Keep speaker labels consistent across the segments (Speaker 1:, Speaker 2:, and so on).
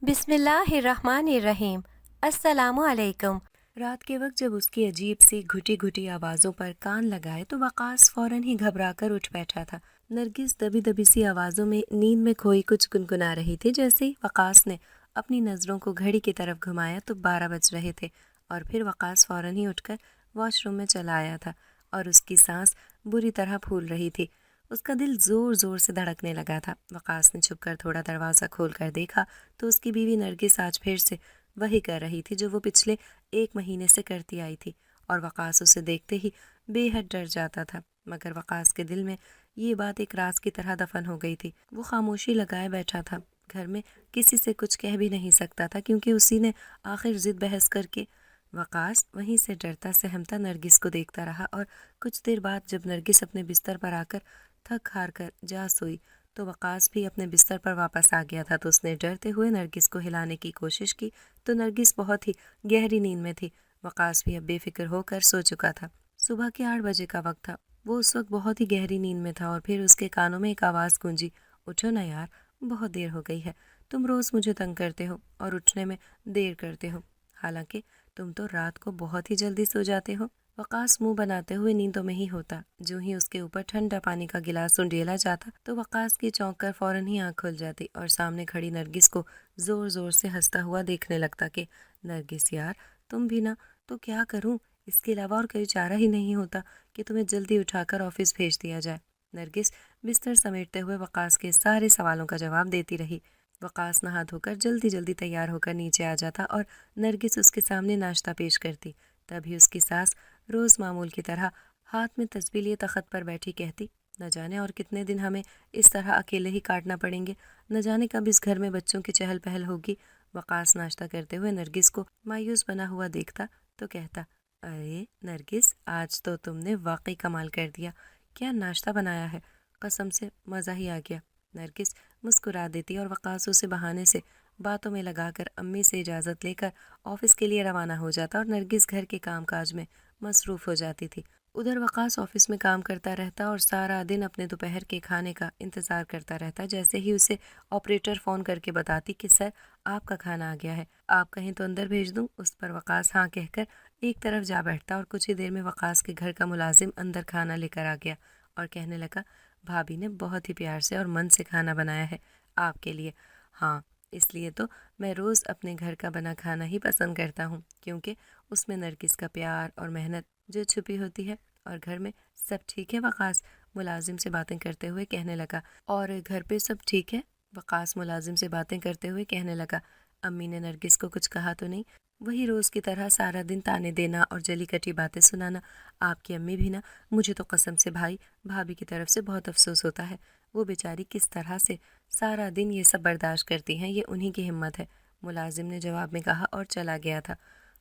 Speaker 1: بسم اللہ الرحمن الرحیم۔ السلام علیکم۔ رات کے وقت جب اس کی عجیب سی گھٹی گھٹی آوازوں پر کان لگائے تو وقاص فوراً ہی گھبرا کر اٹھ بیٹھا تھا۔ نرگس دبی دبی سی آوازوں میں نیند میں کھوئی کچھ گنگنا رہی تھی۔ جیسے ہی وقاص نے اپنی نظروں کو گھڑی کی طرف گھمایا تو 12 بج رہے تھے، اور پھر وقاص فوراً ہی اٹھ کر واش روم میں چلا آیا تھا، اور اس کی سانس بری طرح پھول رہی تھی۔ اس کا دل زور زور سے دھڑکنے لگا تھا۔ وقاص نے چھپ کر تھوڑا دروازہ کھول کر دیکھا تو اس کی بیوی نرگس آج پھر سے وہی کر رہی تھی جو وہ پچھلے 1 مہینے سے کرتی آئی تھی، اور وقاص اسے دیکھتے ہی بے حد ڈر جاتا تھا۔ مگر وقاص کے دل میں یہ بات ایک راز کی طرح دفن ہو گئی تھی۔ وہ خاموشی لگائے بیٹھا تھا، گھر میں کسی سے کچھ کہہ بھی نہیں سکتا تھا، کیونکہ اسی نے آخر ضد بحث کر کے۔ وقاص وہیں سے ڈرتا سہمتا نرگس کو دیکھتا رہا، اور کچھ دیر بعد جب نرگس اپنے بستر پر آ کر تھک ہار کر جا سوئی تو وقاص بھی اپنے بستر پر واپس آ گیا تھا۔ تو اس نے ڈرتے ہوئے نرگس کو ہلانے کی کوشش کی تو نرگس بہت ہی گہری نیند میں تھی۔ وقاص بھی اب بے فکر ہو کر سو چکا تھا۔ صبح کے 8 بجے کا وقت تھا۔ وہ اس وقت بہت ہی گہری نیند میں تھا، اور پھر اس کے کانوں میں ایک آواز گونجی، اٹھو نا یار، بہت دیر ہو گئی ہے۔ تم روز مجھے تنگ کرتے ہو اور اٹھنے میں دیر کرتے ہو، حالانکہ تم تو رات کو بہت ہی جلدی سو جاتے ہو۔ وقاص منہ بناتے ہوئے نیندوں میں ہی ہوتا۔ جو ہی اس کے اوپر ٹھنڈا پانی کا گلاس انڈیلا جاتا تو وقاص کی چونک کر فوراً ہی آنکھ کھل جاتی، اور سامنے کھڑی نرگس کو زور زور سے ہنستا ہوا دیکھنے لگتا کہ نرگس یار، تم بھی نا، تو کیا کروں، اس کے علاوہ اور کوئی چارہ ہی نہیں ہوتا کہ تمہیں جلدی اٹھا کر آفس بھیج دیا جائے۔ نرگس بستر سمیٹتے ہوئے وقاص کے سارے سوالوں کا جواب دیتی رہی۔ وقاص نہا دھو کر جلدی جلدی تیار ہو کر نیچے آ جاتا، اور نرگس اس کے سامنے ناشتہ پیش کرتی۔ تبھی اس کی ساس روز معمول کی طرح ہاتھ میں تسبیح لیے تخت پر بیٹھی کہتی، نہ جانے اور کتنے دن ہمیں اس طرح اکیلے ہی کاٹنا پڑیں گے، نہ جانے کب اس گھر میں بچوں کی چہل پہل ہوگی۔ وقاص ناشتہ کرتے ہوئے نرگس کو مایوس بنا ہوا دیکھتا تو کہتا، ارے نرگس، آج تو تم نے واقعی کمال کر دیا، کیا ناشتہ بنایا ہے، قسم سے مزہ ہی آ گیا۔ نرگس مسکرا دیتی اور وقاص اسے بہانے سے باتوں میں لگا کر امی سے اجازت لے کر آفس کے لیے روانہ ہو جاتا، اور نرگس گھر کے کام کاج میں مصروف ہو جاتی تھی۔ ادھر وقاص آفس میں کام کرتا رہتا اور سارا دن اپنے دوپہر کے کھانے کا انتظار کرتا رہتا۔ جیسے ہی اسے آپریٹر فون کر کے بتاتی کہ سر، آپ کا کھانا آ گیا ہے، آپ کہیں تو اندر بھیج دوں، اس پر وقاص ہاں کہہ کر ایک طرف جا بیٹھتا، اور کچھ ہی دیر میں وقاص کے گھر کا ملازم اندر کھانا لے کر آ گیا اور کہنے لگا، بھابی نے بہت ہی پیار سے اور من سے کھانا بنایا ہے آپ کے لیے۔ ہاں، اس لیے تو میں روز اپنے گھر کا بنا کھانا ہی پسند کرتا ہوں، کیونکہ اس میں نرگس کا پیار اور محنت جو چھپی ہوتی ہے۔ اور گھر میں سب ٹھیک ہے وقاص؟ ملازم سے باتیں کرتے ہوئے کہنے لگا۔ اور گھر پہ سب ٹھیک ہے؟ وقاص ملازم سے باتیں کرتے ہوئے کہنے لگا۔ امی نے نرگس کو کچھ کہا تو نہیں؟ وہی روز کی طرح سارا دن تانے دینا اور جلی کٹی باتیں سنانا۔ آپ کی امی بھی نا، مجھے تو قسم سے بھائی بھابھی کی طرف سے بہت افسوس ہوتا ہے، وہ بیچاری کس طرح سے سارا دن یہ سب برداشت کرتی ہیں، یہ انہی کی ہمت ہے، ملازم نے جواب میں کہا اور چلا گیا تھا۔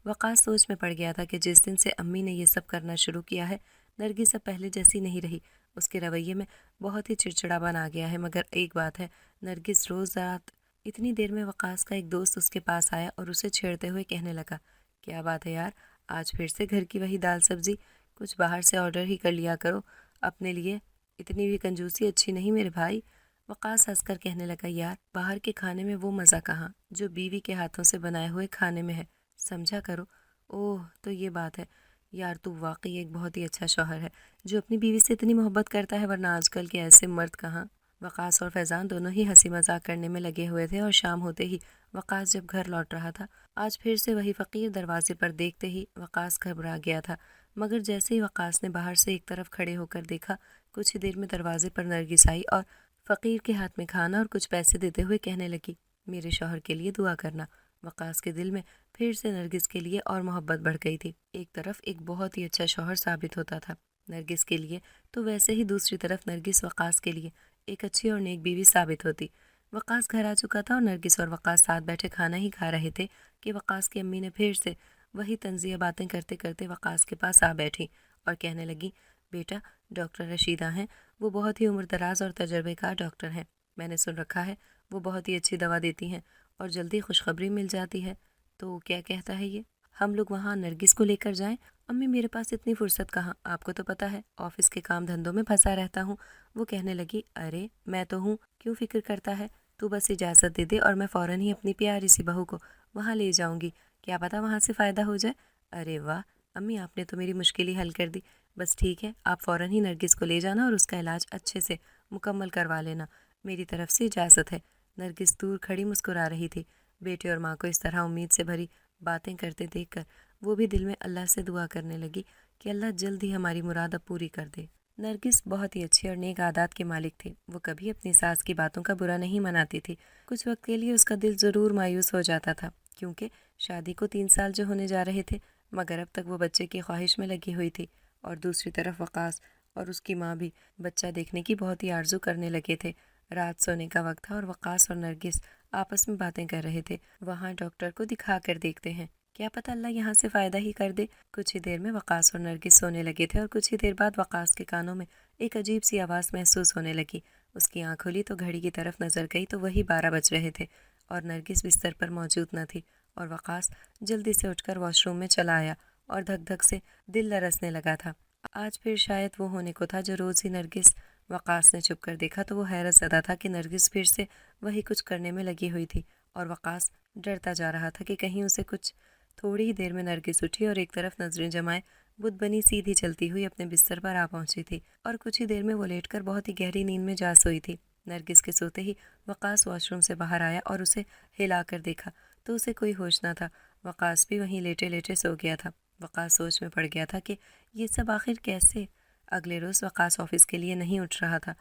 Speaker 1: وقاص سوچ میں پڑ گیا تھا کہ جس دن سے امی نے یہ سب کرنا شروع کیا ہے، نرگس اب پہلے جیسی نہیں رہی، اس کے رویے میں بہت ہی چڑچڑا بن آ گیا ہے۔ مگر ایک بات ہے، نرگس روز رات اتنی دیر میں وقاص کا ایک دوست اس کے پاس آیا اور اسے چھیڑتے ہوئے کہنے لگا، کیا بات ہے یار، آج پھر سے گھر کی وہی دال سبزی، کچھ باہر سے آرڈر ہی کر لیا کرو اپنے لیے، اتنی بھی کنجوسی اچھی نہیں میرے بھائی۔ وقاص ہنس کر کہنے لگا، یار باہر کے کھانے میں وہ مزہ کہاں جو بیوی کے ہاتھوں سے بنائے ہوئے کھانے میں ہے، سمجھا کرو۔ اوہ تو یہ بات ہے، یار تو واقعی ایک بہت ہی اچھا شوہر ہے جو اپنی بیوی سے اتنی محبت کرتا ہے، ورنہ آج کل کے ایسے مرد کہاں۔ وقاص اور فیضان دونوں ہی ہنسی مذاق کرنے میں لگے ہوئے تھے، اور شام ہوتے ہی وقاص جب گھر لوٹ رہا تھا، آج پھر سے وہی فقیر دروازے پر دیکھتے ہی وقاص گھبرا گیا تھا۔ مگر جیسے ہی وقاص نے باہر سے ایک طرف کھڑے ہو کر دیکھا، کچھ ہی دیر میں دروازے پر نرگس آئی اور فقیر کے ہاتھ میں کھانا اور کچھ پیسے دیتے ہوئے کہنے لگی، میرے شوہر کے لیے دعا کرنا۔ وقاص کے دل میں پھر سے نرگس کے لیے اور محبت بڑھ گئی تھی۔ ایک طرف ایک بہت ہی اچھا شوہر ثابت ہوتا تھا نرگس کے لیے، تو ویسے ہی دوسری طرف نرگس وقاص کے لیے ایک اچھی اور نیک بیوی ثابت ہوتی۔ وقاص گھر آ چکا تھا اور نرگس اور وقاص ساتھ بیٹھے کھانا ہی کھا رہے تھے کہ وقاص کی امی نے پھر سے وہی طنزیہ باتیں کرتے کرتے وقاص کے پاس آ بیٹھی اور کہنے لگی، بیٹا ڈاکٹر رشیدہ ہیں، وہ بہت ہی عمر دراز اور تجربے کار ڈاکٹر ہیں، میں نے سن رکھا ہے وہ بہت ہی اچھی دوا دیتی ہیں اور جلدی خوشخبری مل جاتی ہے، تو کیا کہتا ہے یہ، ہم لوگ وہاں نرگس کو لے کر جائیں؟ امی میرے پاس اتنی فرصت کہاں، آپ کو تو پتہ ہے آفس کے کام دھندوں میں پھنسا رہتا ہوں۔ وہ کہنے لگی، ارے میں تو ہوں، کیوں فکر کرتا ہے، تو بس اجازت دے دے اور میں فوراً ہی اپنی پیاری سی بہو کو وہاں لے جاؤں گی، کیا پتہ وہاں سے فائدہ ہو جائے۔ ارے واہ امی، آپ نے تو میری مشکل ہی حل کر دی۔ بس ٹھیک ہے، آپ فوراً ہی نرگس کو لے جانا اور اس کا علاج اچھے سے مکمل کروا لینا، میری طرف سے اجازت ہے۔ نرگس دور کھڑی مسکرا رہی تھی۔ بیٹے اور ماں کو اس طرح امید سے بھری باتیں کرتے دیکھ کر وہ بھی دل میں اللہ سے دعا کرنے لگی کہ اللہ جلد ہی ہماری مراد اب پوری کر دے۔ نرگس بہت ہی اچھی اور نیک عادات کے مالک تھی، وہ کبھی اپنی ساس کی باتوں کا برا نہیں مناتی تھی۔ کچھ وقت کے لیے اس کا دل ضرور مایوس ہو جاتا تھا، کیونکہ شادی کو 3 سال جو ہونے جا رہے تھے، مگر اب تک وہ بچے کی خواہش میں لگی ہوئی تھی، اور دوسری طرف وقاص اور اس کی ماں بھی بچہ دیکھنے کی بہت ہی آرزو کرنے لگے تھے۔ رات سونے کا وقت تھا اور وقاص اور نرگس آپس میں باتیں کر رہے تھے۔ وہاں ڈاکٹر کو دکھا کر دیکھتے ہیں، کیا پتہ اللہ یہاں سے فائدہ ہی کر دے۔ کچھ ہی دیر میں وقاص اور نرگس سونے لگے تھے اور کچھ ہی دیر بعد وقاص کے کانوں میں ایک عجیب سی آواز محسوس ہونے لگی۔ اس کی آنکھ کھلی تو گھڑی کی طرف نظر گئی تو وہی 12 بج رہے تھے اور نرگس بستر پر موجود نہ تھی، اور وقاص جلدی سے اٹھ کر واش روم میں چلا آیا اور دھک دھک سے دل لرزنے لگا تھا۔ آج پھر شاید وہ ہونے کو تھا جو روز ہی نرگس وقاص نے چھپ کر دیکھا تو وہ حیرت زدہ تھا کہ نرگس پھر سے وہی کچھ کرنے میں لگی ہوئی تھی، اور وقاص ڈرتا جا رہا تھا کہ کہیں اسے کچھ۔ تھوڑی ہی دیر میں نرگس اٹھی اور ایک طرف نظریں جمائے بت بنی سیدھی چلتی ہوئی اپنے بستر پر آ پہنچی تھی، اور کچھ ہی دیر میں وہ لیٹ کر بہت ہی گہری نیند میں جا سوئی تھی۔ نرگس کے سوتے ہی وقاص واش روم سے باہر آیا اور اسے ہلا کر دیکھا تو اسے کوئی ہوش نہ تھا۔ وقاص بھی وہیں لیٹے لیٹے سو گیا تھا۔ وقاص سوچ میں پڑ گیا تھا کہ یہ سب آخر کیسے۔ اگلے روز وقاص آفس کے لیے نہیں اٹھ رہا تھا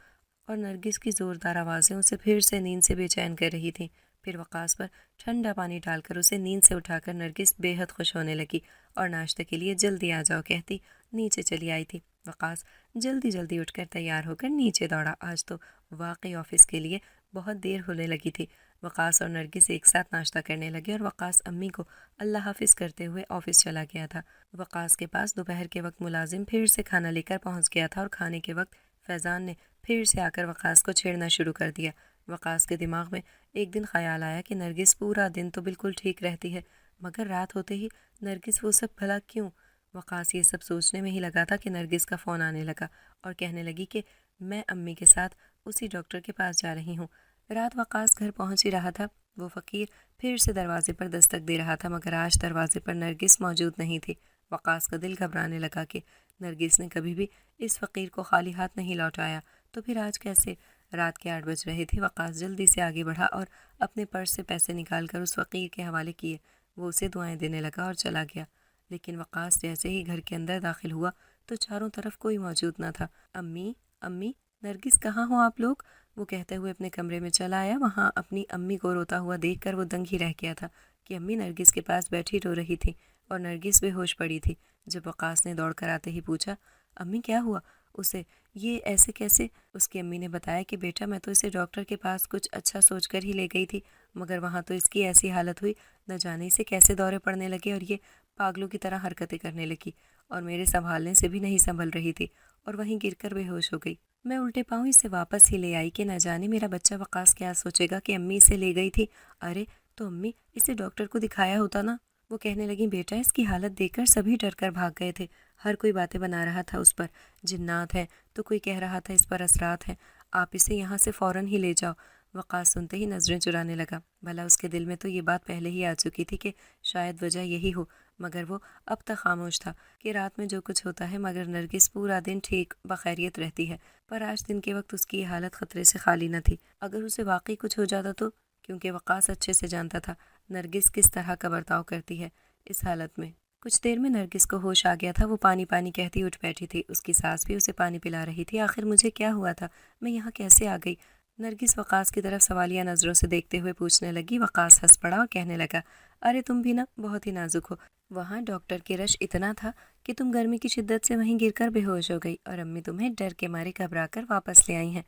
Speaker 1: اور نرگس کی زوردار آوازیں اسے پھر سے نیند سے بے چین کر رہی تھیں۔ پھر وقاص پر ٹھنڈا پانی ڈال کر اسے نیند سے اٹھا کر نرگس بے حد خوش ہونے لگی اور ناشتے کے لیے جلدی آ جاؤ کہتی نیچے چلی آئی تھی۔ وقاص جلدی جلدی اٹھ کر تیار ہو کر نیچے دوڑا۔ آج تو واقعی آفس کے لیے بہت دیر ہونے لگی تھی۔ وقاص اور نرگس ایک ساتھ ناشتہ کرنے لگے اور وقاص امی کو اللہ حافظ کرتے ہوئے آفس چلا گیا تھا۔ وقاص کے پاس دوپہر کے وقت ملازم پھر سے کھانا لے کر پہنچ گیا تھا اور کھانے کے وقت فیضان نے پھر سے آ کر وقاص کو چھیڑنا شروع کر دیا۔ وقاص کے دماغ میں ایک دن خیال آیا کہ نرگس پورا دن تو بالکل ٹھیک رہتی ہے، مگر رات ہوتے ہی نرگس وہ سب بھلا کیوں؟ وقاص یہ سب سوچنے میں ہی لگا تھا کہ نرگس کا فون آنے لگا اور کہنے لگی کہ میں امی کے ساتھ اسی ڈاکٹر کے پاس جا رہی ہوں۔ رات وقاص گھر پہنچ ہی رہا تھا، وہ فقیر پھر سے دروازے پر دستک دے رہا تھا، مگر آج دروازے پر نرگس موجود نہیں تھی۔ وقاص کا دل گھبرانے لگا کہ نرگس نے کبھی بھی اس فقیر کو خالی ہاتھ نہیں لوٹایا، تو پھر آج کیسے؟ رات کے 8 بج رہے تھے۔ وقاص جلدی سے آگے بڑھا اور اپنے پرس سے پیسے نکال کر اس فقیر کے حوالے کیے۔ وہ اسے دعائیں دینے لگا اور چلا گیا، لیکن وقاص جیسے ہی گھر کے اندر داخل ہوا تو چاروں طرف کوئی موجود نہ تھا۔ امی امی، نرگس کہاں ہو آپ لوگ؟ وہ کہتے ہوئے اپنے کمرے میں چلا آیا۔ وہاں اپنی امی کو روتا ہوا دیکھ کر وہ دنگ ہی رہ گیا تھا کہ امی نرگس کے پاس بیٹھی رو رہی تھی اور نرگس بے ہوش پڑی تھی۔ جب وقاص نے دوڑ کر آتے ہی پوچھا امی کیا ہوا اسے، یہ ایسے کیسے؟ اس کی امی نے بتایا کہ بیٹا میں تو اسے ڈاکٹر کے پاس کچھ اچھا سوچ کر ہی لے گئی تھی، مگر وہاں تو اس کی ایسی حالت ہوئی، نہ جانے سے کیسے دورے پڑنے لگے اور یہ پاگلوں کی طرح حرکتیں کرنے لگی، اور میرے سنبھالنے سے بھی نہیں سنبھل رہی تھی اور وہیں گر کر بے ہوش ہو گئی۔ میں الٹے پاؤں اسے واپس ہی لے آئی کہ نہ جانے میرا بچہ وقاص کیا سوچے گا کہ امی اسے لے گئی تھی۔ ارے تو امی اسے ڈاکٹر کو دکھایا ہوتا نا۔ وہ کہنے لگیں بیٹا اس کی حالت دیکھ کر سبھی ڈر کر بھاگ گئے تھے، ہر کوئی باتیں بنا رہا تھا اس پر، جنات ہے تو کوئی کہہ رہا تھا اس پر اثرات ہیں، آپ اسے یہاں سے فوراً ہی لے جاؤ۔ وقاص سنتے ہی نظریں چرانے لگا، بھلا اس کے دل میں تو یہ بات پہلے ہی آ چکی تھی کہ شاید وجہ یہی ہو، مگر وہ اب تک خاموش تھا کہ رات میں جو کچھ ہوتا ہے، مگر نرگس پورا دن ٹھیک بخیریت رہتی ہے، پر آج دن کے وقت اس کی یہ حالت خطرے سے خالی نہ تھی۔ اگر اسے واقعی کچھ ہو جاتا تو، کیونکہ وقاص اچھے سے جانتا تھا نرگس کس طرح کا برتاؤ کرتی ہے اس حالت میں۔ کچھ دیر میں نرگس کو ہوش آ گیا تھا، وہ پانی پانی کہتی اٹھ بیٹھی تھی، اس کی ساس بھی اسے پانی پلا رہی تھی۔ آخر مجھے کیا ہوا تھا، میں یہاں کیسے آ گئی؟ نرگس وقاص کی طرف سوالیہ نظروں سے دیکھتے ہوئے پوچھنے لگی۔ وقاص ہنس پڑا اور کہنے لگا ارے تم بھی نا بہت ہی نازک ہو، وہاں ڈاکٹر کے رش اتنا تھا کہ تم گرمی کی شدت سے وہیں گر کر بے ہوش ہو گئی اور امی تمہیں ڈر کے مارے گھبرا کر واپس لے آئی ہیں،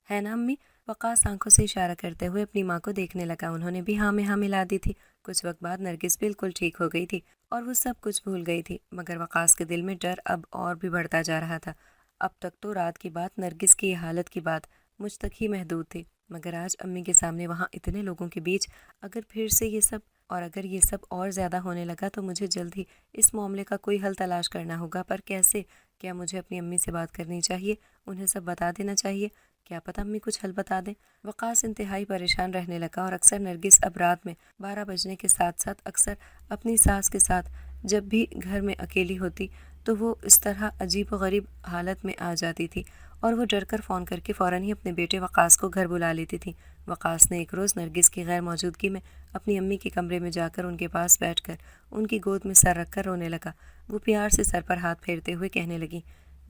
Speaker 1: ہے نا امی؟ وقاص آنکھوں سے اشارہ کرتے ہوئے اپنی ماں کو دیکھنے لگا، انہوں نے بھی ہاں میں ہاں ملا دی تھی۔ کچھ وقت بعد نرگس بالکل ٹھیک ہو گئی تھی اور وہ سب کچھ بھول گئی تھی، مگر وقاص کے دل میں ڈر اب اور بھی بڑھتا جا رہا تھا۔ اب تک تو رات کی بات، نرگس کی یہ حالت کی بات مجھ تک ہی محدود تھی، مگر آج امی کے سامنے وہاں اتنے لوگوں کے بیچ اگر پھر سے یہ سب، اور اگر یہ سب اور زیادہ ہونے لگا تو مجھے جلد ہی اس معاملے کا کوئی حل تلاش کرنا ہوگا، پر کیسے؟ کیا مجھے اپنی امی سے بات کرنی چاہیے، انہیں سب بتا دینا چاہیے؟ کیا پتہ امی کچھ حل بتا دیں۔ وقاص انتہائی پریشان رہنے لگا اور اکثر نرگس اب رات میں 12 بجنے کے ساتھ ساتھ اکثر اپنی ساس کے ساتھ جب بھی گھر میں اکیلی ہوتی تو وہ اس طرح عجیب و غریب حالت میں آ جاتی تھی اور وہ ڈر کر فون کر کے فوراً ہی اپنے بیٹے وقاص کو گھر بلا لیتی تھی۔ وقاص نے ایک روز نرگس کی غیر موجودگی میں اپنی امی کے کمرے میں جا کر ان کے پاس بیٹھ کر ان کی گود میں سر رکھ کر رونے لگا۔ وہ پیار سے سر پر ہاتھ پھیرتے ہوئے کہنے لگی،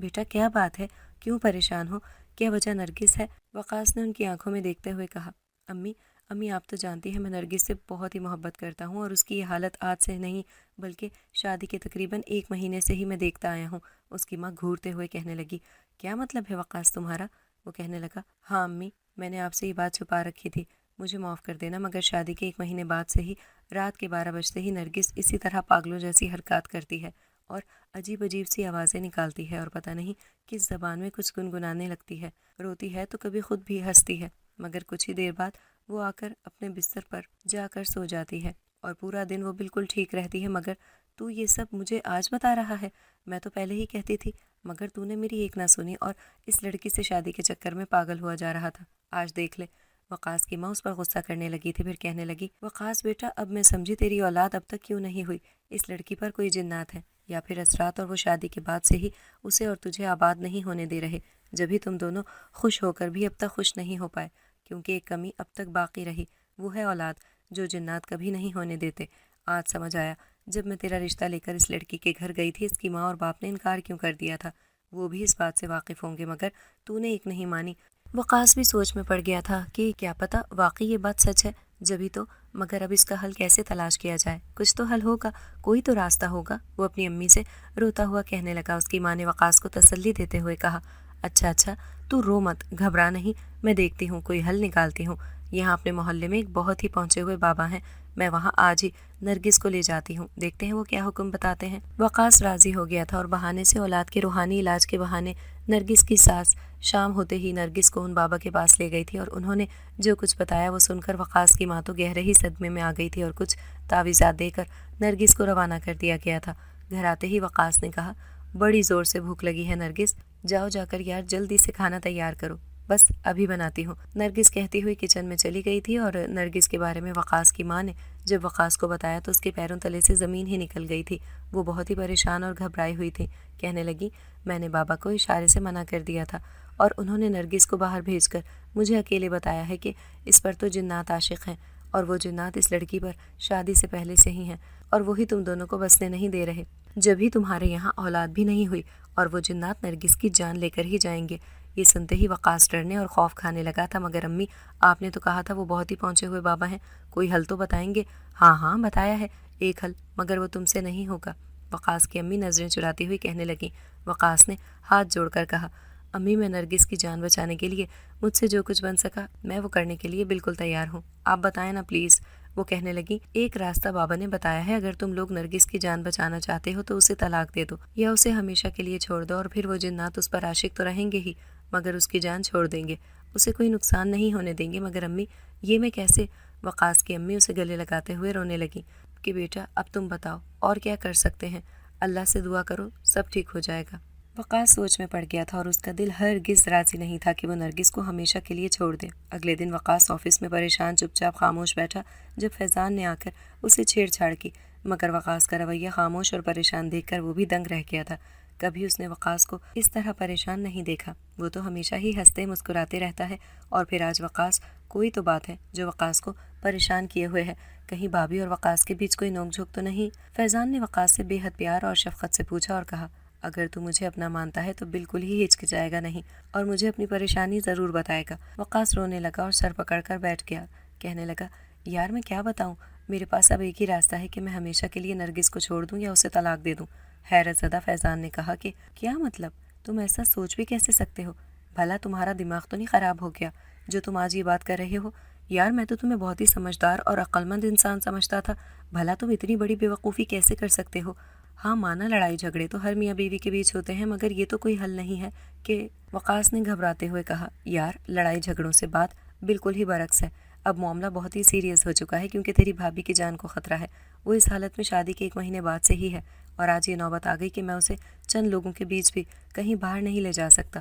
Speaker 1: بیٹا کیا بات ہے، کیوں پریشان ہو، کیا وجہ نرگس ہے؟ وقاص نے ان کی آنکھوں میں دیکھتے ہوئے کہا، امی آپ تو جانتی ہیں میں نرگس سے بہت ہی محبت کرتا ہوں اور اس کی یہ حالت آج سے نہیں بلکہ شادی کے تقریباً 1 مہینے سے ہی میں دیکھتا آیا ہوں۔ اس کی ماں گھورتے ہوئے کہنے لگی، کیا مطلب ہے وقاص تمہارا؟ وہ کہنے لگا، ہاں امی، میں نے آپ سے یہ بات چھپا رکھی تھی، مجھے معاف کر دینا، مگر شادی کے 1 مہینے بعد سے ہی رات کے 12 بجتے ہی نرگس اسی طرح پاگلوں جیسی حرکات کرتی ہے اور عجیب عجیب سی آوازیں نکالتی ہے اور پتہ نہیں کس زبان میں کچھ گنگنانے لگتی ہے، روتی ہے تو کبھی خود بھی ہنستی ہے، مگر کچھ ہی دیر بعد وہ آ کر اپنے بستر پر جا کر سو جاتی ہے اور پورا دن وہ بالکل ٹھیک رہتی ہے، مگر تو یہ سب مجھے آج بتا رہا ہے؟ میں تو پہلے ہی کہتی تھی، مگر تو نے میری ایک نہ سنی اور اس لڑکی سے شادی کے چکر میں پاگل ہوا جا رہا تھا، آج دیکھ لے۔ وقاص کی ماں اس پر غصہ کرنے لگی تھی، پھر کہنے لگی، وقاص بیٹا اب میں سمجھی تیری اولاد اب تک کیوں نہیں ہوئی، اس لڑکی پر کوئی جنات ہے یا پھر اثرات، اور وہ شادی کے بعد سے ہی اسے اور تجھے آباد نہیں ہونے دے رہے، جبھی تم دونوں خوش ہو کر بھی اب تک خوش نہیں ہو پائے، کیونکہ ایک کمی اب تک باقی رہی، وہ ہے اولاد جو جنات کبھی نہیں ہونے دیتے۔ آج سمجھ آیا جب میں تیرا رشتہ لے کر اس لڑکی کے گھر گئی تھی، اس کی ماں اور باپ نے انکار کیوں کر دیا تھا، وہ بھی اس بات سے واقف ہوں گے، مگر تو نے ایک نہیں مانی۔ وقاص بھی سوچ میں پڑ گیا تھا کہ کیا پتہ واقعی یہ بات سچ ہے، جبھی تو، مگر اب اس کا حل کیسے تلاش کیا جائے، کچھ تو حل ہوگا، کوئی تو راستہ ہوگا، وہ اپنی امی سے روتا ہوا کہنے لگا۔ اس کی ماں نے وقاص کو تسلی دیتے ہوئے کہا، اچھا تو رو مت، گھبرا نہیں، میں دیکھتی ہوں کوئی حل نکالتی ہوں، یہاں اپنے محلے میں ایک بہت ہی پہنچے ہوئے بابا ہیں، میں وہاں آج ہی نرگس کو لے جاتی ہوں، دیکھتے ہیں وہ کیا حکم بتاتے ہیں۔ وقاص راضی ہو گیا تھا اور بہانے سے اولاد کے روحانی علاج کے بہانے نرگس کی ساس شام ہوتے ہی نرگس کو ان بابا کے پاس لے گئی تھی اور انہوں نے جو کچھ بتایا وہ سن کر وقاص کی ماں تو گہرے ہی صدمے میں آ گئی تھی اور کچھ تعویذات دے کر نرگس کو روانہ کر دیا گیا تھا۔ گھر آتے ہی وقاص نے کہا، بڑی زور سے بھوک لگی ہے نرگس، جا کر یار جلدی سے کھانا تیار کرو، بس ابھی بناتی ہوں۔ نرگس کہتی ہوئی کچن میں چلی گئی تھی اور نرگس کے بارے میں وقاص کی ماں نے جب وقاص کو بتایا تو اس کے پیروں تلے سے زمین ہی نکل گئی تھی، وہ بہت ہی پریشان اور گھبرائی ہوئی تھی، کہنے لگی، میں نے بابا کو اشارے سے منع کر دیا تھا اور انہوں نے نرگس کو باہر بھیج کر مجھے اکیلے بتایا ہے کہ اس پر تو جنات عاشق ہیں اور وہ جنات اس لڑکی پر شادی سے پہلے سے ہی ہیں اور وہی تم دونوں کو بسنے نہیں دے رہے، جبھی تمہارے یہاں اولاد بھی نہیں ہوئی اور وہ جنات نرگس کی جان لے کر ہی جائیں گے۔ یہ سنتے ہی وقاص ڈرنے اور خوف کھانے لگا تھا، مگر امی آپ نے تو کہا تھا وہ بہت ہی پہنچے ہوئے بابا ہیں، کوئی حل تو بتائیں گے؟ ہاں بتایا ہے ایک حل، مگر وہ تم سے نہیں ہوگا، وقاص کی امی نظریں چراتی ہوئی کہنے لگیں۔ وقاص نے ہاتھ جوڑ کر کہا، امی میں نرگس کی جان بچانے کے لیے مجھ سے جو کچھ بن سکا میں وہ کرنے کے لیے بالکل تیار ہوں، آپ بتائیں نا پلیز۔ وہ کہنے لگی، ایک راستہ بابا نے بتایا ہے، اگر تم لوگ نرگس کی جان بچانا چاہتے ہو تو اسے طلاق دے دو یا اسے ہمیشہ کے لیے چھوڑ دو اور پھر وہ جنات اس پر عاشق تو رہیں گے ہی مگر اس کی جان چھوڑ دیں گے، اسے کوئی نقصان نہیں ہونے دیں گے۔ مگر امی یہ میں کیسے؟ وقاص کی امی اسے گلے لگاتے ہوئے رونے لگی کہ بیٹا اب تم بتاؤ اور کیا کر سکتے ہیں، اللہ سے دعا کرو سب ٹھیک ہو جائے گا۔ وقاص سوچ میں پڑ گیا تھا اور اس کا دل ہرگز راضی نہیں تھا کہ وہ نرگس کو ہمیشہ کے لیے چھوڑ دے۔ اگلے دن وقاص آفس میں پریشان چپ چاپ خاموش بیٹھا جب فیضان نے آ کر اسے چھیڑ چھاڑ کی، مگر وقاص کا رویہ خاموش اور پریشان دیکھ کر وہ بھی دنگ رہ گیا تھا، کبھی اس نے وقاص کو اس طرح پریشان نہیں دیکھا، وہ تو ہمیشہ ہی ہنستے مسکراتے رہتا ہے، اور پھر آج وقاص کوئی تو بات ہے جو وقاص کو پریشان کیے ہوئے ہے، کہیں بھابھی اور وقاص کے بیچ کوئی نوک جھوک تو نہیں؟ فیضان نے وقاص سے بے حد پیار اور شفقت سے پوچھا اور کہا، اگر تو مجھے اپنا مانتا ہے تو بالکل ہی ہچکچائے گا نہیں اور مجھے اپنی پریشانی ضرور بتائے گا۔ وقاص رونے لگا اور سر پکڑ کر بیٹھ گیا، کہنے لگا، یار میں کیا بتاؤں، میرے پاس اب ایک ہی راستہ ہے کہ میں ہمیشہ کے لیے نرگس کو چھوڑ دوں یا اسے طلاق دے دوں۔ حیرت زدہ فیضان نے کہا کہ کیا مطلب، تم ایسا سوچ بھی کیسے سکتے ہو، بھلا تمہارا دماغ تو نہیں خراب ہو گیا جو تم آج یہ بات کر رہے ہو؟ یار میں تو تمہیں بہت ہی سمجھدار اور عقل مند انسان سمجھتا تھا، بھلا تم اتنی بڑی بے وقوفی کیسے کر سکتے ہو؟ ہاں مانا لڑائی جھگڑے تو ہر میاں بیوی کے بیچ ہوتے ہیں، مگر یہ تو کوئی حل نہیں ہے کہ وقاص نے گھبراتے ہوئے کہا، یار لڑائی جھگڑوں سے بات بالکل ہی برعکس ہے، اب معاملہ بہت ہی سیریس ہو چکا ہے کیونکہ تیری بھابھی کی جان کو خطرہ ہے، وہ اس حالت میں شادی کے 1 مہینے بعد سے ہی ہے اور آج یہ نوبت آ گئی کہ میں اسے چند لوگوں کے بیچ بھی کہیں باہر نہیں لے جا سکتا۔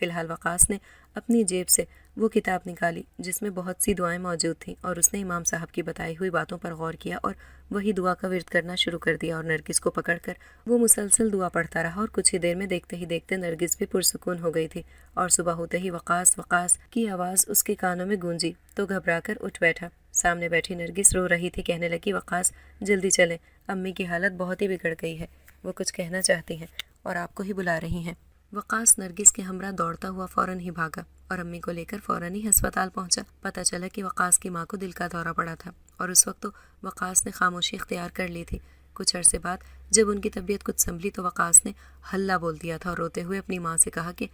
Speaker 1: فی الحال وقاص نے اپنی جیب سے وہ کتاب نکالی جس میں بہت سی دعائیں موجود تھیں، اور اس نے امام صاحب کی بتائی ہوئی باتوں پر غور کیا اور وہی دعا کا ورد کرنا شروع کر دیا، اور نرگس کو پکڑ کر وہ مسلسل دعا پڑھتا رہا، اور کچھ ہی دیر میں دیکھتے ہی دیکھتے نرگس بھی پرسکون ہو گئی تھی، اور صبح ہوتے ہی وقاص وقاص کی آواز اس کے کانوں میں گونجی تو گھبرا کر اٹھ بیٹھا۔ سامنے بیٹھی نرگس رو رہی تھی، کہنے لگی وقاص جلدی چلیں، امی کی حالت بہت ہی بگڑ گئی ہے، وہ کچھ کہنا چاہتی ہیں اور آپ کو ہی بلا رہی ہیں۔ وقاص نرگس کے ہمراہ دوڑتا ہوا فوراً ہی بھاگا اور امی کو لے کر فوراً ہی ہسپتال پہنچا۔ پتہ چلا کہ وقاص کی ماں کو دل کا دورہ پڑا تھا، اور اس وقت تو وقاص نے خاموشی اختیار کر لی تھی۔ کچھ عرصے بعد جب ان کی طبیعت کچھ سنبھلی تو وقاص نے ہلہ بول دیا تھا اور روتے ہوئے اپنی ماں سے کہا کہ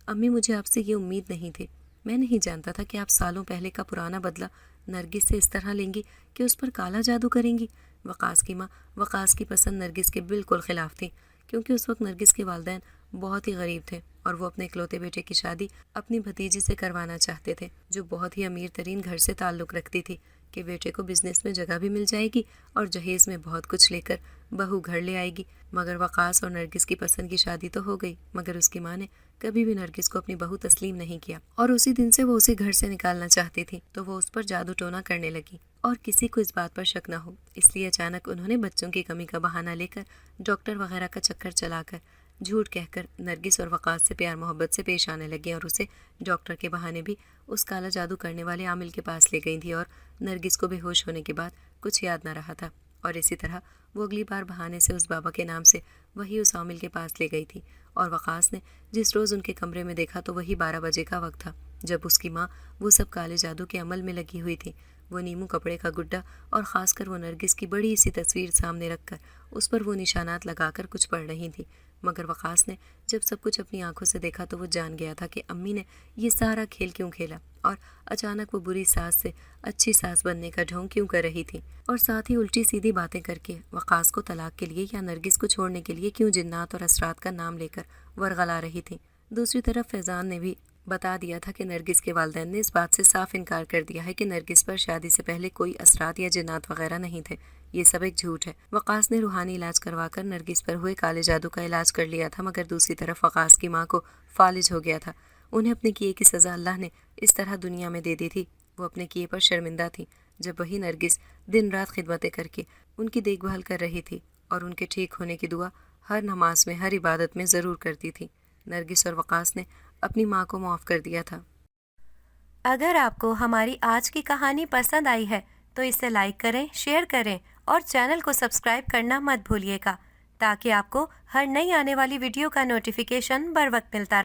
Speaker 1: امی مجھے آپ سے یہ امید نہیں تھی، میں نہیں جانتا تھا کہ آپ سالوں پہلے کا پرانا بدلہ نرگس سے اس طرح لیں گی کہ اس پر کالا جادو کریں گی۔ وقاص کی ماں وقاص کی پسند نرگس کے بالکل خلاف تھی، کیونکہ اس وقت نرگس کے والدین بہت ہی غریب تھے اور وہ اپنے اکلوتے بیٹے کی شادی اپنی بھتیجی سے کروانا چاہتے تھے، جو بہت ہی امیر ترین گھر سے تعلق رکھتی تھی، کہ بیٹے کو بزنس میں جگہ بھی مل جائے گی اور جہیز میں بہت کچھ لے کر بہو گھر لے آئے گی۔ مگر وقاص اور نرگس کی پسند کی شادی تو ہو گئی، مگر اس کی ماں نے کبھی بھی نرگس کو اپنی بہو تسلیم نہیں کیا، اور اسی دن سے وہ اسے گھر سے نکالنا چاہتی تھی، تو وہ اس پر جادو ٹونا کرنے لگی، اور کسی کو اس بات پر شک نہ ہو، اس لیے اچانک انہوں نے بچوں کی کمی کا بہانہ لے کر ڈاکٹر وغیرہ کا چکر چلا کر جھوٹ کہہ کر نرگس اور وقاص سے پیار محبت سے پیش آنے لگے، اور اسے ڈاکٹر کے بہانے بھی اس کالا جادو کرنے والے عامل کے پاس لے گئی تھی، اور نرگس کو بے ہوش ہونے کے بعد کچھ یاد نہ رہا تھا، اور اسی طرح وہ اگلی بار بہانے سے اس بابا کے نام سے وہی اس عامل کے پاس لے گئی تھی، اور وقاص نے جس روز ان کے کمرے میں دیکھا تو وہی 12 بجے کا وقت تھا، جب اس کی ماں وہ سب کالے جادو کے عمل میں لگی ہوئی تھی۔ وہ نیمو کپڑے کا گڈا اور خاص کر وہ نرگس کی بڑی سی تصویر سامنے رکھ کر اس پر وہ نشانات لگا کر کچھ پڑھ رہی تھی، مگر وقاص نے جب سب کچھ اپنی آنکھوں سے دیکھا تو وہ جان گیا تھا کہ امی نے یہ سارا کھیل کیوں کھیلا، اور اچانک وہ بری ساس سے اچھی ساس بننے کا ڈھونگ کیوں کر رہی تھی، اور ساتھ ہی الٹی سیدھی باتیں کر کے وقاص کو طلاق کے لیے یا نرگس کو چھوڑنے کے لیے کیوں جنات اور اسرات کا نام لے کر ورغلا رہی تھی۔ دوسری طرف فیضان نے بھی بتا دیا تھا کہ نرگس کے والدین نے اس بات سے صاف انکار کر دیا ہے کہ نرگس پر شادی سے پہلے کوئی اثرات یا جنات وغیرہ نہیں تھے، یہ سب ایک جھوٹ ہے۔ وقاص نے روحانی علاج کروا کر نرگس پر ہوئے کالے جادو کا علاج کر لیا تھا، مگر دوسری طرف وقاص کی ماں کو فالج ہو گیا تھا، انہیں اپنے کیے کی سزا اللہ نے اس طرح دنیا میں دے دی تھی، وہ اپنے کیے پر شرمندہ تھی، جب وہی نرگس دن رات خدمتیں کر کے ان کی دیکھ بھال کر رہی تھی اور ان کے ٹھیک ہونے کی دعا ہر نماز میں ہر عبادت میں ضرور کرتی تھی۔ نرگس اور وقاص نے اپنی ماں کو معاف کر دیا تھا۔ اگر آپ کو ہماری آج کی کہانی پسند آئی ہے تو اسے لائک کریں، شیئر کریں اور چینل کو سبسکرائب کرنا مت بھولیے گا، تاکہ آپ کو ہر نئی آنے والی ویڈیو کا نوٹیفیکیشن بر وقت ملتا رہے۔